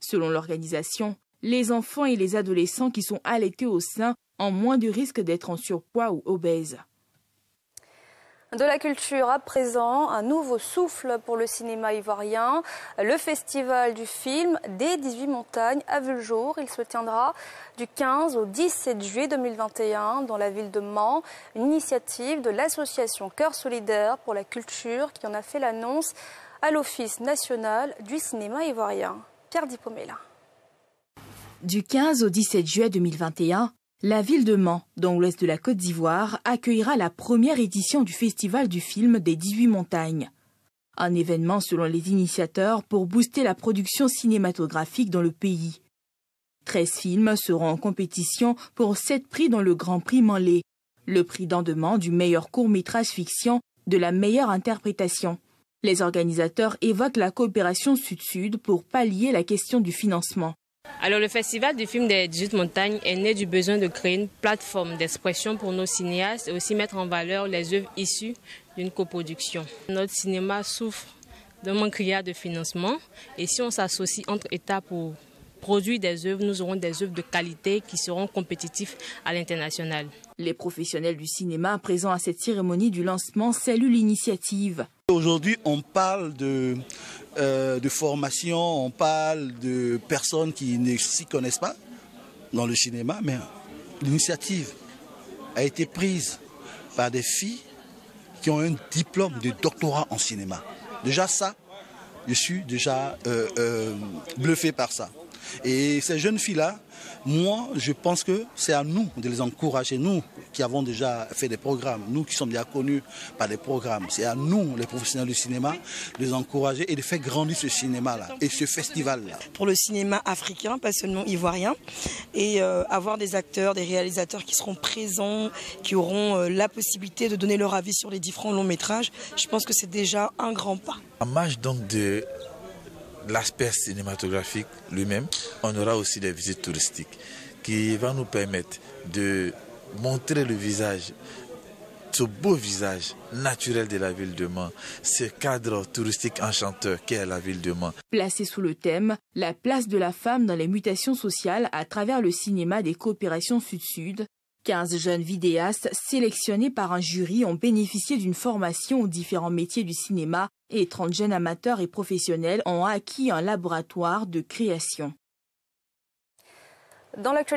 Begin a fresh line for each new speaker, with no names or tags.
Selon l'organisation, les enfants et les adolescents qui sont allaités au sein ont moins de risques d'être en surpoids ou obèses.
De la culture à présent, un nouveau souffle pour le cinéma ivoirien. Le festival du film des 18 montagnes a vu le jour. Il se tiendra du 15 au 17 juillet 2021 dans la ville de Mans. Une initiative de l'association Cœur solidaire pour la culture qui en a fait l'annonce à l'Office national du cinéma ivoirien. Pierre Dipomela.
Du 15 au 17 juillet 2021, la ville de Mans, dans l'ouest de la Côte d'Ivoire, accueillera la première édition du Festival du film des 18 montagnes. Un événement, selon les initiateurs, pour booster la production cinématographique dans le pays. 13 films seront en compétition pour 7 prix dont le Grand Prix Manlé, le prix d'Andement du meilleur court-métrage fiction, de la meilleure interprétation. Les organisateurs évoquent la coopération Sud-Sud pour pallier la question du financement.
Alors le Festival du film des 18 montagnes est né du besoin de créer une plateforme d'expression pour nos cinéastes et aussi mettre en valeur les œuvres issues d'une coproduction. Notre cinéma souffre d'un manque criard de financement et si on s'associe entre États pour produire des œuvres, nous aurons des œuvres de qualité qui seront compétitifs à l'international.
Les professionnels du cinéma présents à cette cérémonie du lancement saluent l'initiative.
Aujourd'hui, on parle de formation, on parle de personnes qui ne s'y connaissent pas dans le cinéma, mais l'initiative a été prise par des filles qui ont un diplôme de doctorat en cinéma. Déjà ça, je suis déjà bluffé par ça. Et ces jeunes filles-là, moi, je pense que c'est à nous de les encourager, nous qui avons déjà fait des programmes, nous qui sommes déjà connus par des programmes. C'est à nous, les professionnels du cinéma, de les encourager et de faire grandir ce cinéma-là et ce festival-là.
Pour le cinéma africain, pas seulement ivoirien, et avoir des acteurs, des réalisateurs qui seront présents, qui auront la possibilité de donner leur avis sur les différents longs métrages, je pense que c'est déjà un grand pas.
En marge donc de l'aspect cinématographique lui-même, on aura aussi des visites touristiques qui vont nous permettre de montrer le visage, ce beau visage naturel de la ville de Mans, ce cadre touristique enchanteur qu'est la ville de Mans.
Placé sous le thème « La place de la femme dans les mutations sociales à travers le cinéma des coopérations Sud-Sud », 15 jeunes vidéastes sélectionnés par un jury ont bénéficié d'une formation aux différents métiers du cinéma et 30 jeunes amateurs et professionnels ont acquis un laboratoire de création.
Dans l'actualité